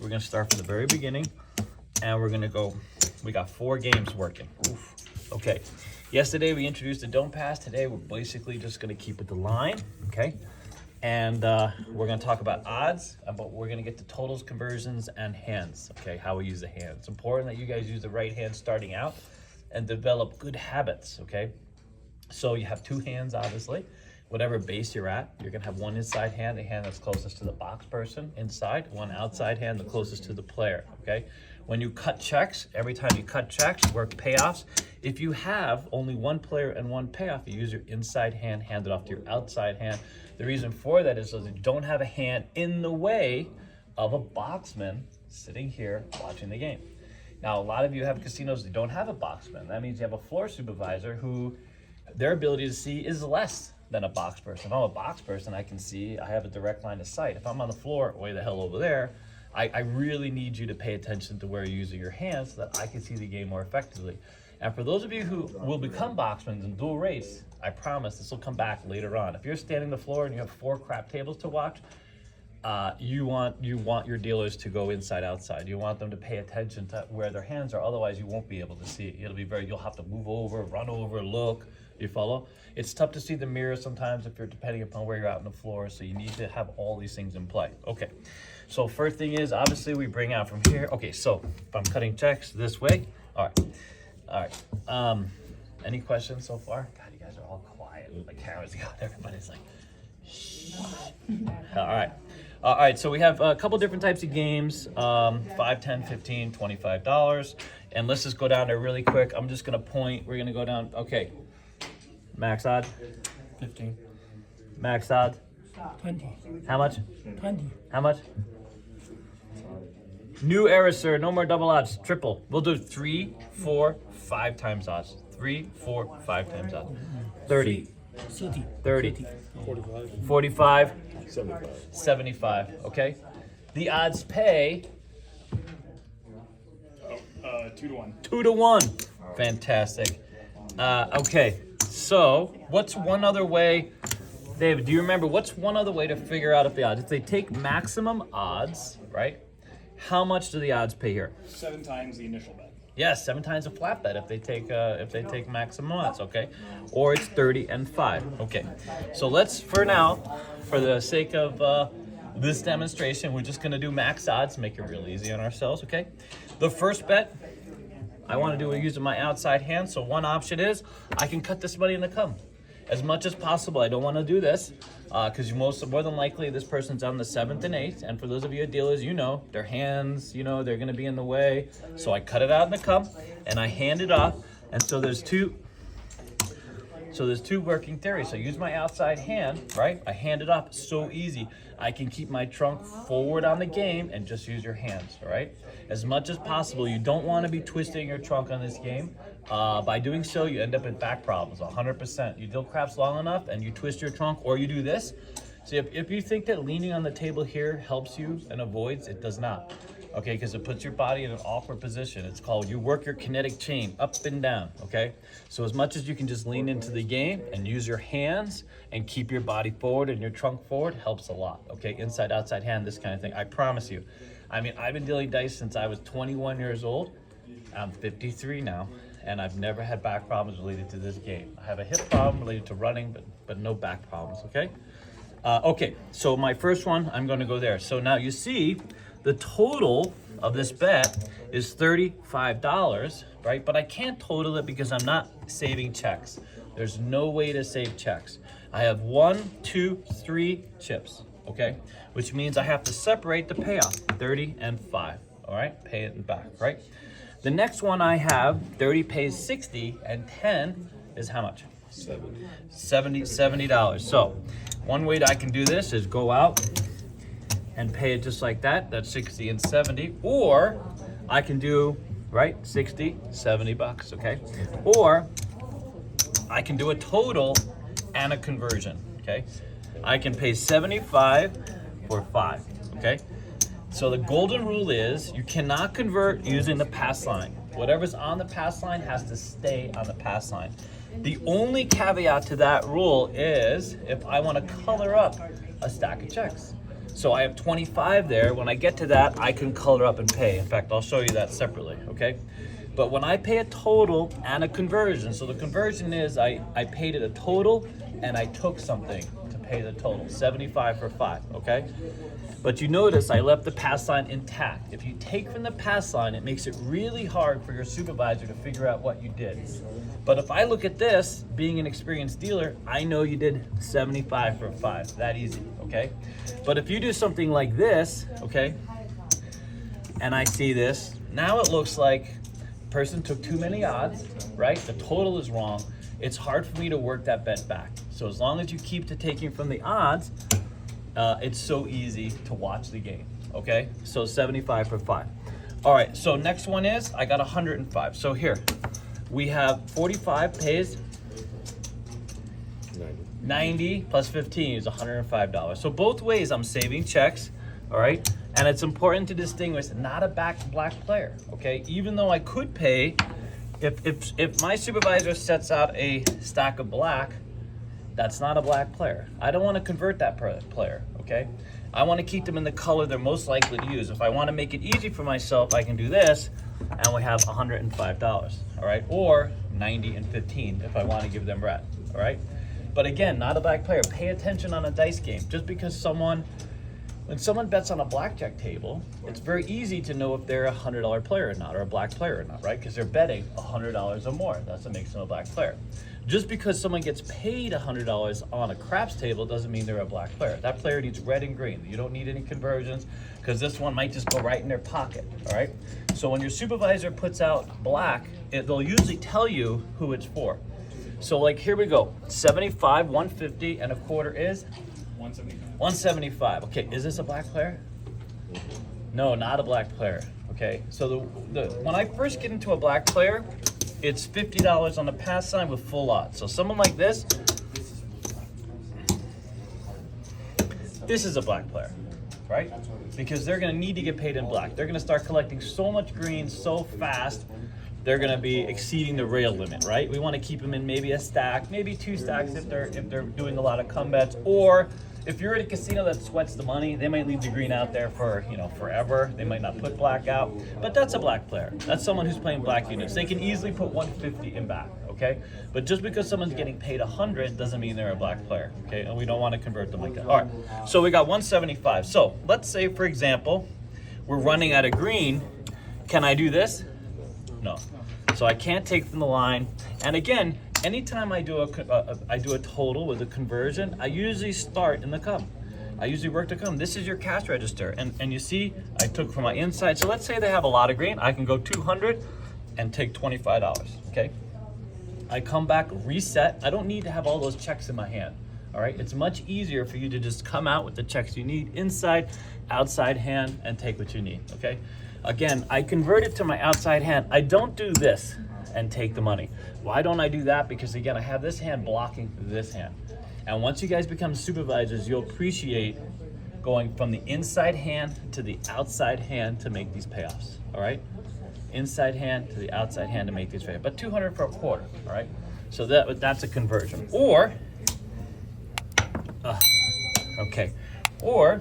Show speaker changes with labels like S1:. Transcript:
S1: We're gonna start from the very beginning, and we're gonna go, we got 4 games working. Oof. Okay, yesterday we introduced the don't pass. Today we're basically just gonna keep it the line, okay? And we're gonna talk about odds, but we're gonna get to totals, conversions, and hands, okay? How we use the hand. It's important that you guys use the right hand starting out and develop good habits, okay? So you have 2 hands, obviously. Whatever base you're at, you're gonna have one inside hand, the hand that's closest to the box person inside, one outside hand, the closest to the player, okay? When you cut checks, every time you cut checks, work payoffs. If you have only one player and one payoff, you use your inside hand, hand it off to your outside hand. The reason for that is so that you don't have a hand in the way of a boxman sitting here watching the game. Now, a lot of you have casinos that don't have a boxman. That means you have a floor supervisor who their ability to see is less than a box person. If I'm a box person, I can see, I have a direct line of sight. If I'm on the floor, way the hell over there, I really need you to pay attention to where you're using your hands so that I can see the game more effectively. And for those of you who will become boxmen and dual race, I promise this will come back later on. If you're standing the floor and you have 4 crap tables to watch, you want your dealers to go inside outside. You want them to pay attention to where their hands are, otherwise you won't be able to see it. You'll have to move over, run over, look. You follow? It's tough to see the mirror sometimes if you're depending upon where you're out on the floor, so you need to have all these things in play. Okay, so first thing is obviously we bring out from here. Okay, so if I'm cutting checks this way, all right. Any questions so far? God, you guys are all quiet. The cameras got everybody's like, shh. All right, so we have a couple different types of games, $5, $10, $15, $25. And let's just go down there really quick. I'm just gonna point, we're gonna go down, okay. Max odd?
S2: 15.
S1: Max odd?
S2: 20.
S1: How much?
S2: 20.
S1: How much? New era, sir. No more double odds. Triple. We'll do 3, 4, 5 times odds. 3, 4, 5 times odds. 30. 30.
S2: 45.
S1: 45.
S3: 75.
S1: 75. Okay. The odds pay
S3: 2 to 1.
S1: 2 to 1. Fantastic. Okay. So, what's one other way, David, do you remember what's one other way to figure out if the odds, if they take maximum odds, right? How much do the odds pay here?
S3: 7 times the initial bet.
S1: Yes, 7 times a flat bet if they take maximum odds, okay? Or it's 30 and 5. Okay. So let's, for now, for the sake of this demonstration, we're just gonna do max odds, make it real easy on ourselves, okay? The first bet, I want to do it using my outside hand. So one option is I can cut this money in the come as much as possible. I don't want to do this because more than likely this person's on the 7th and 8th. And for those of you at dealers, you know, their hands, you know, they're going to be in the way. So I cut it out in the come and I hand it off. And so there's two working theories. So I use my outside hand, right? I hand it off. So easy. I can keep my trunk forward on the game and just use your hands, all right? As much as possible. You don't want to be twisting your trunk on this game. By doing so, you end up with back problems, 100%. You deal craps long enough and you twist your trunk or you do this. So if you think that leaning on the table here helps you and avoids, it does not. Okay, because it puts your body in an awkward position. It's called, you work your kinetic chain up and down, okay? So as much as you can just lean into the game and use your hands and keep your body forward and your trunk forward helps a lot, okay? Inside, outside hand, this kind of thing, I promise you. I mean, I've been dealing dice since I was 21 years old. I'm 53 now, and I've never had back problems related to this game. I have a hip problem related to running, but no back problems, okay? Okay, so my first one, I'm gonna go there. So now you see, the total of this bet is $35, right? But I can't total it because I'm not saving checks. There's no way to save checks. I have 1, 2, 3 chips, okay? Which means I have to separate the payoff, 30 and 5, all right? Pay it back, right? The next one I have, 30 pays 60 and 10 is how much? $70. So one way that I can do this is go out and pay it just like that. That's 60 and 70. Or I can do, right, 60, 70 bucks, okay? Or I can do a total and a conversion, okay? I can pay 75 for 5, okay? So the golden rule is you cannot convert using the pass line. Whatever's on the pass line has to stay on the pass line. The only caveat to that rule is if I want to color up a stack of checks. So I have 25 there. When I get to that, I can color up and pay. In fact, I'll show you that separately, okay? But when I pay a total and a conversion, so the conversion is I paid it a total and I took something to pay the total, 75 for 5, okay? But you notice I left the pass sign intact. If you take from the pass sign, it makes it really hard for your supervisor to figure out what you did. But if I look at this, being an experienced dealer, I know you did 75 for 5, that easy, okay? But if you do something like this, okay, and I see this, now it looks like the person took too many odds, right? The total is wrong. It's hard for me to work that bet back. So as long as you keep to taking from the odds, it's so easy to watch the game, okay? So 75 for 5. All right, so next one is, I got 105. So here, we have 45 pays 90 plus 15 is $105. So both ways I'm saving checks, all right? And it's important to distinguish not a black player, okay? Even though I could pay, if my supervisor sets out a stack of black, that's not a black player. I don't want to convert that player, okay? I want to keep them in the color they're most likely to use. If I want to make it easy for myself, I can do this, and we have $105, all right? Or 90 and 15 if I want to give them red, all right? But again, not a black player. Pay attention on a dice game. Just because when someone bets on a blackjack table, it's very easy to know if they're a $100 player or not, or a black player or not, right? Because they're betting $100 or more. That's what makes them a black player. Just because someone gets paid $100 on a craps table doesn't mean they're a black player. That player needs red and green. You don't need any conversions, because this one might just go right in their pocket, all right? So when your supervisor puts out black, they'll usually tell you who it's for. So like here we go, 75, 150, and a quarter is?
S3: 175.
S1: 175. Okay, is this a black player? No, not a black player. Okay, so when I first get into a black player, it's $50 on the pass sign with full odds. So someone like this is a black player, right? Because they're gonna need to get paid in black. They're gonna start collecting so much green so fast, they're gonna be exceeding the rail limit, right? We wanna keep them in maybe a stack, maybe 2 stacks if they're doing a lot of come bets, or if you're at a casino that sweats the money, they might leave the green out there for, forever. They might not put black out, but that's a black player. That's someone who's playing black units. They can easily put 150 in back, okay? But just because someone's getting paid 100 doesn't mean they're a black player, okay? And we don't want to convert them like that. All right, so we got 175. So let's say, for example, we're running out of green. Can I do this? No. So I can't take from the line. And again, anytime I do a total with a conversion, I usually start in the come. I usually work to come. This is your cash register. And you see, I took from my inside. So let's say they have a lot of green. I can go 200 and take $25, okay? I come back, reset. I don't need to have all those checks in my hand, all right? It's much easier for you to just come out with the checks you need inside, outside hand, and take what you need, okay? Again, I convert it to my outside hand. I don't do this and take the money. Why don't I do that? Because again, I have this hand blocking this hand. And once you guys become supervisors, you'll appreciate going from the inside hand to the outside hand to make these payoffs, all right? Inside hand to the outside hand to make these payoffs. But 200 for a quarter, all right? So that's a conversion. Or, okay, or